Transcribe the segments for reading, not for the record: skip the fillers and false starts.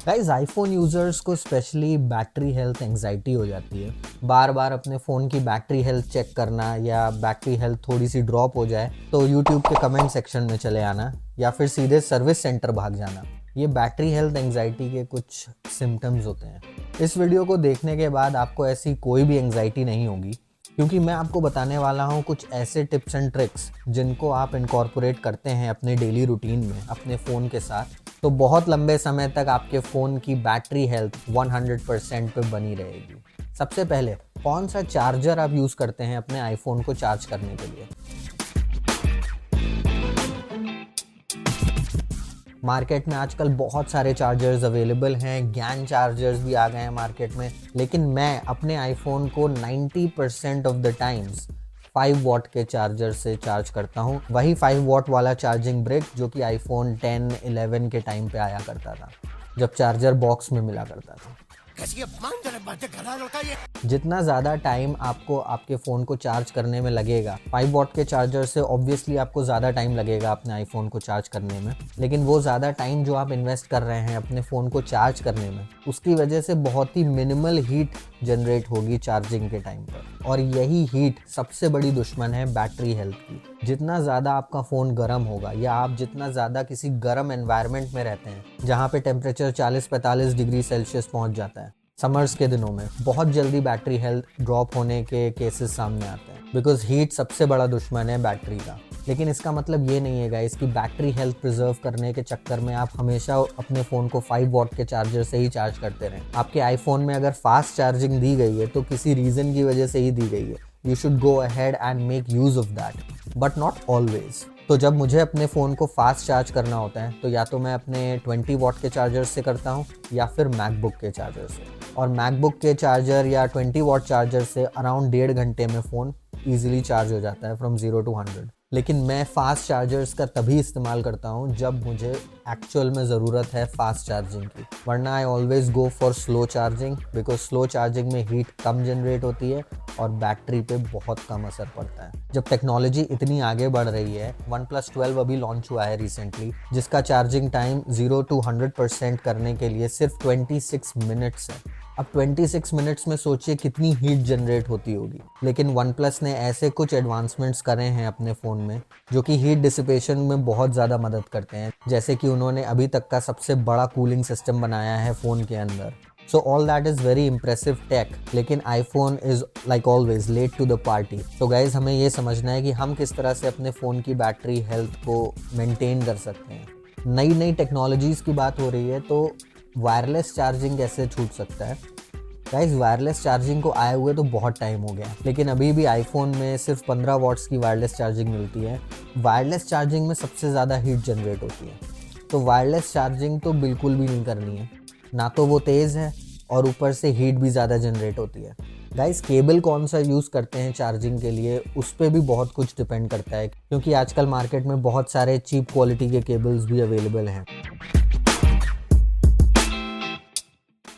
Guys iPhone users को specially battery health anxiety हो जाती है। बार बार अपने फ़ोन की बैटरी हेल्थ चेक करना या बैटरी हेल्थ थोड़ी सी ड्रॉप हो जाए तो यूट्यूब के कमेंट सेक्शन में चले आना या फिर सीधे सर्विस सेंटर भाग जाना। ये बैटरी हेल्थ एंजाइटी के कुछ सिम्टम्स होते हैं। इस वीडियो को देखने के बाद आपको ऐसी कोई भी एंजाइटी नहीं होगी, क्योंकि मैं आपको बताने वाला हूँ कुछ ऐसे टिप्स एंड ट्रिक्स जिनको आप इनकॉर्पोरेट करते हैं अपने डेली रूटीन में अपने फ़ोन के साथ, तो बहुत लंबे समय तक आपके फ़ोन की बैटरी हेल्थ 100% पे बनी रहेगी। सबसे पहले, कौन सा चार्जर आप यूज़ करते हैं अपने आईफोन को चार्ज करने के लिए? मार्केट में आजकल बहुत सारे चार्जर्स अवेलेबल हैं, गैन चार्जर्स भी आ गए हैं मार्केट में, लेकिन मैं अपने आईफोन को 90% ऑफ द टाइम्स 5 वॉट के चार्जर से चार्ज करता हूँ। वही 5 वॉट वाला चार्जिंग ब्रिक जो कि आईफोन 10, 11 के टाइम पे आया करता था, जब चार्जर बॉक्स में मिला करता था। जितना ज़्यादा टाइम आपको आपके फ़ोन को चार्ज करने में लगेगा, 5 वॉट के चार्जर से ऑब्वियसली आपको ज़्यादा टाइम लगेगा अपने आईफोन को चार्ज करने में, लेकिन वो ज़्यादा टाइम जो आप इन्वेस्ट कर रहे हैं अपने फ़ोन को चार्ज करने में, उसकी वजह से बहुत ही मिनिमल हीट जनरेट होगी चार्जिंग के टाइम पर। और यही हीट सबसे बड़ी दुश्मन है बैटरी हेल्थ की। जितना ज़्यादा आपका फ़ोन गर्म होगा या आप जितना ज़्यादा किसी गर्म एनवायरनमेंट में रहते हैं जहाँ पे टेम्परेचर 40-45 डिग्री सेल्सियस पहुँच जाता है, समर्स के दिनों में बहुत जल्दी बैटरी हेल्थ ड्रॉप होने के केसेस सामने आते हैं, बिकॉज हीट सबसे बड़ा दुश्मन है बैटरी का। लेकिन इसका मतलब ये नहीं है गाइस कि बैटरी हेल्थ प्रिजर्व करने के चक्कर में आप हमेशा अपने फ़ोन को 5 वॉट के चार्जर से ही चार्ज करते रहें। आपके आईफोन में अगर फास्ट चार्जिंग दी गई है तो किसी रीज़न की वजह से ही दी गई है। You should go ahead and make use of that, but not always. तो जब मुझे अपने फ़ोन को फास्ट चार्ज करना होता है तो या तो मैं अपने 20 वॉट के चार्जर से करता हूँ या फिर मैकबुक के चार्जर से। और मैकबुक के चार्जर या 20 वॉट चार्जर से अराउंड 1.5 घंटे में फ़ोन ईजिली चार्ज हो जाता है फ्रॉम 0 to 100। लेकिन मैं फ़ास्ट चार्जर्स का तभी इस्तेमाल करता हूँ जब मुझे एक्चुअल में ज़रूरत है फ़ास्ट चार्जिंग की, वरना I always go for slow charging, because slow charging में हीट कम जनरेट होती है और बैटरी पे बहुत कम असर पड़ता है। जब टेक्नोलॉजी इतनी आगे बढ़ रही है, OnePlus 12 अभी लॉन्च हुआ है रिसेंटली, जिसका चार्जिंग टाइम 0 to 100% करने के लिए सिर्फ 26 मिनट्स है। अब 26 मिनट्स में सोचिए कितनी हीट जनरेट होती होगी। लेकिन OnePlus ने ऐसे कुछ एडवांसमेंट्स करे हैं अपने फ़ोन में जो कि हीट डिसिपेशन में बहुत ज़्यादा मदद करते हैं, जैसे कि उन्होंने अभी तक का सबसे बड़ा कूलिंग सिस्टम बनाया है फ़ोन के अंदर। So all that is very impressive tech, लेकिन iPhone is like always late to the party. तो गाइज हमें ये समझना है कि हम किस तरह से अपने फ़ोन की बैटरी हेल्थ को मेंटेन कर सकते हैं। नई नई टेक्नोलॉजीज़ की बात हो रही है तो वायरलेस चार्जिंग कैसे छूट सकता है? गाइस वायरलेस चार्जिंग को आए हुए तो बहुत टाइम हो गया, लेकिन अभी भी आईफोन में सिर्फ 15 वॉट्स की वायरलेस चार्जिंग मिलती है। वायरलेस चार्जिंग में सबसे ज़्यादा हीट जनरेट होती है, तो वायरलेस चार्जिंग तो बिल्कुल भी नहीं करनी है। ना तो वो तेज़ है और ऊपर से हीट भी ज़्यादा जनरेट होती है। गाइस केबल कौन सा यूज़ करते हैं चार्जिंग के लिए, उस पर भी बहुत कुछ डिपेंड करता है, क्योंकि आजकल मार्केट में बहुत सारे चीप क्वालिटी के केबल्स भी अवेलेबल हैं।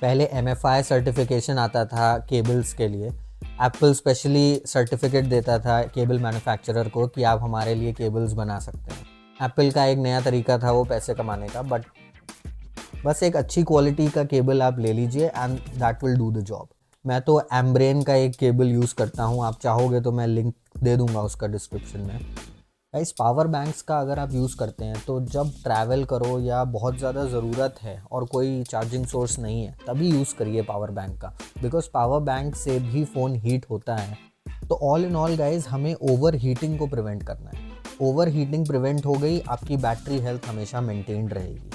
पहले MFI सर्टिफिकेशन आता था केबल्स के लिए। एप्पल स्पेशली सर्टिफिकेट देता था केबल मैन्युफैक्चरर को कि आप हमारे लिए केबल्स बना सकते हैं। एप्पल का एक नया तरीका था वो पैसे कमाने का, बट बस एक अच्छी क्वालिटी का केबल आप ले लीजिए and that will do the job. मैं तो एम्ब्रेन का एक केबल यूज़ करता हूँ, आप चाहोगे तो मैं लिंक दे दूँगा उसका डिस्क्रिप्शन में। गाइस पावर बैंक्स का अगर आप यूज़ करते हैं तो जब ट्रैवल करो या बहुत ज़्यादा ज़रूरत है और कोई चार्जिंग सोर्स नहीं है तभी यूज़ करिए पावर बैंक का, बिकॉज पावर बैंक से भी फ़ोन हीट होता है। तो ऑल इन ऑल गाइस हमें ओवर हीटिंग को प्रिवेंट करना है। ओवर हीटिंग प्रिवेंट हो गई, आपकी बैटरी हेल्थ हमेशा मेंटेन्ड रहेगी।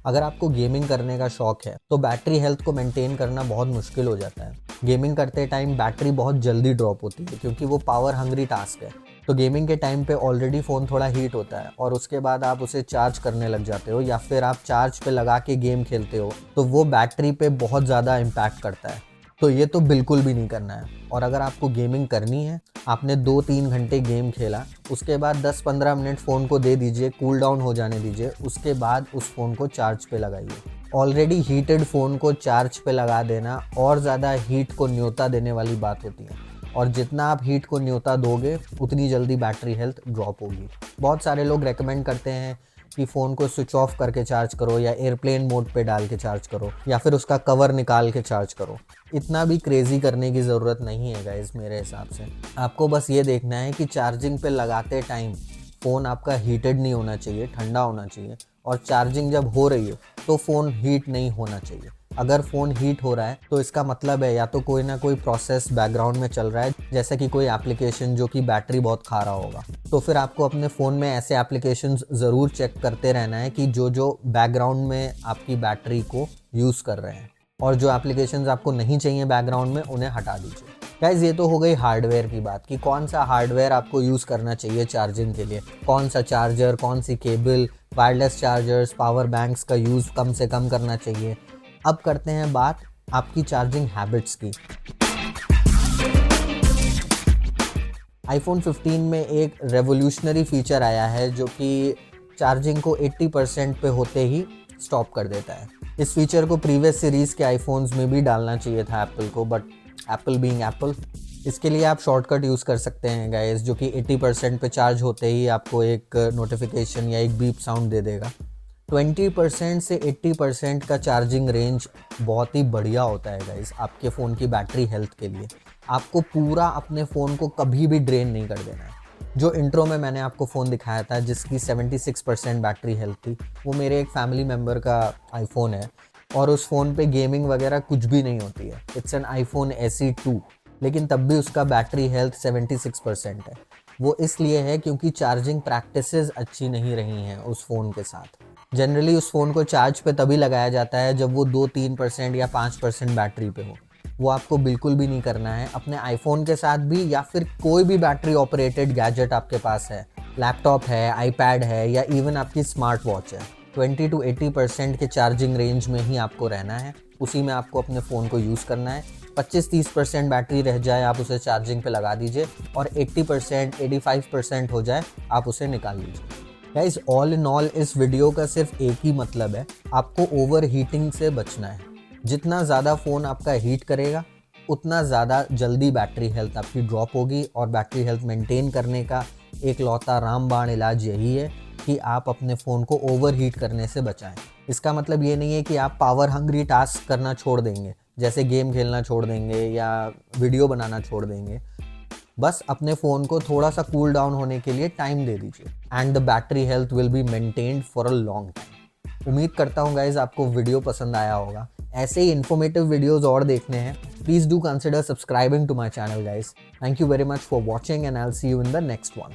अगर आपको गेमिंग करने का शौक है तो बैटरी हेल्थ को मेंटेन करना बहुत मुश्किल हो जाता है। गेमिंग करते टाइम बैटरी बहुत जल्दी ड्रॉप होती है क्योंकि वो पावर हंग्री टास्क है। तो गेमिंग के टाइम पे ऑलरेडी फ़ोन थोड़ा हीट होता है और उसके बाद आप उसे चार्ज करने लग जाते हो या फिर आप चार्ज पे लगा के गेम खेलते हो तो वो बैटरी पे बहुत ज़्यादा इम्पैक्ट करता है। तो ये तो बिल्कुल भी नहीं करना है। और अगर आपको गेमिंग करनी है, आपने 2-3 घंटे गेम खेला, उसके बाद 10-15 मिनट फ़ोन को दे दीजिए, कूल डाउन हो जाने दीजिए, उसके बाद उस फ़ोन को चार्ज पे लगाइए। ऑलरेडी हीटेड फ़ोन को चार्ज पे लगा देना और ज़्यादा हीट को न्योता देने वाली बात होती है, और जितना आप हीट को न्योता दोगे उतनी जल्दी बैटरी हेल्थ ड्रॉप होगी। बहुत सारे लोग रेकमेंड करते हैं कि फ़ोन को स्विच ऑफ करके चार्ज करो या एयरप्लेन मोड पे डाल के चार्ज करो या फिर उसका कवर निकाल के चार्ज करो। इतना भी क्रेज़ी करने की ज़रूरत नहीं है गाइज़ मेरे हिसाब से। आपको बस ये देखना है कि चार्जिंग पे लगाते टाइम फ़ोन आपका हीटेड नहीं होना चाहिए, ठंडा होना चाहिए, और चार्जिंग जब हो रही है तो फ़ोन हीट नहीं होना चाहिए। अगर फ़ोन हीट हो रहा है तो इसका मतलब है या तो कोई ना कोई प्रोसेस बैकग्राउंड में चल रहा है, जैसे कि कोई एप्लीकेशन जो कि बैटरी बहुत खा रहा होगा। तो फिर आपको अपने फ़ोन में ऐसे एप्लीकेशंस ज़रूर चेक करते रहना है कि जो बैकग्राउंड में आपकी बैटरी को यूज़ कर रहे हैं, और जो एप्लीकेशंस आपको नहीं चाहिए बैकग्राउंड में उन्हें हटा दीजिए। गाइस, ये तो हो गई हार्डवेयर की बात कि कौन सा हार्डवेयर आपको यूज़ करना चाहिए चार्जिंग के लिए, कौन सा चार्जर, कौन सी cable, wireless chargers, power banks का यूज़ कम से कम करना चाहिए। अब करते हैं बात आपकी चार्जिंग हैबिट्स की। आईफोन 15 में एक रेवोल्यूशनरी फीचर आया है जो कि चार्जिंग को 80% पे होते ही स्टॉप कर देता है। इस फीचर को प्रीवियस सीरीज़ के आईफोन्स में भी डालना चाहिए था एप्पल को, बट एप्पल बीइंग एप्पल, इसके लिए आप शॉर्टकट यूज़ कर सकते हैं गाइस, जो कि 80% पे चार्ज होते ही आपको एक नोटिफिकेशन या एक बीप साउंड दे देगा। 20% से 80% का चार्जिंग रेंज बहुत ही बढ़िया होता है गाइस आपके फ़ोन की बैटरी हेल्थ के लिए। आपको पूरा अपने फ़ोन को कभी भी ड्रेन नहीं कर देना है। जो इंट्रो में मैंने आपको फ़ोन दिखाया था जिसकी 76% बैटरी हेल्थ थी, वो मेरे एक फैमिली मेम्बर का आईफोन है, और उस फ़ोन पे गेमिंग वगैरह कुछ भी नहीं होती है। इट्स एन आईफोन SE 2, लेकिन तब भी उसका बैटरी हेल्थ 76% है। वो इसलिए है क्योंकि चार्जिंग प्रैक्टिसेस अच्छी नहीं रही हैं उस फ़ोन के साथ। जनरली उस फ़ोन को चार्ज पे तभी लगाया जाता है जब वो 2-3% या 5% बैटरी पे हो। वो आपको बिल्कुल भी नहीं करना है अपने आईफोन के साथ भी, या फिर कोई भी बैटरी ऑपरेटेड गैजेट आपके पास है, लैपटॉप है, आईपैड है, या इवन आपकी स्मार्ट वॉच है। 20-80% के चार्जिंग रेंज में ही आपको रहना है, उसी में आपको अपने फ़ोन को यूज़ करना है। 25-30% बैटरी रह जाए आप उसे चार्जिंग पे लगा दीजिए, और 80% 85% हो जाए आप उसे निकाल लीजिए। गाइस, ऑल इन ऑल इस वीडियो का सिर्फ एक ही मतलब है, आपको ओवर हीटिंग से बचना है। जितना ज़्यादा फ़ोन आपका हीट करेगा उतना ज़्यादा जल्दी बैटरी हेल्थ आपकी ड्रॉप होगी, और बैटरी हेल्थ मेंटेन करने का एक लौता रामबाण इलाज यही है कि आप अपने फ़ोन को ओवर हीट करने से बचाएं। इसका मतलब ये नहीं है कि आप पावर हंग्री टास्क करना छोड़ देंगे, जैसे गेम खेलना छोड़ देंगे या वीडियो बनाना छोड़ देंगे। बस अपने फ़ोन को थोड़ा सा कूल डाउन होने के लिए टाइम दे दीजिए, and the battery health will be maintained for a long time. उम्मीद करता हूँ गाइज आपको वीडियो पसंद आया होगा। ऐसे ही इन्फॉर्मेटिव वीडियोस और देखने हैं, please do consider subscribing to my channel guys. Thank you very much for watching, and I will see you in the next one.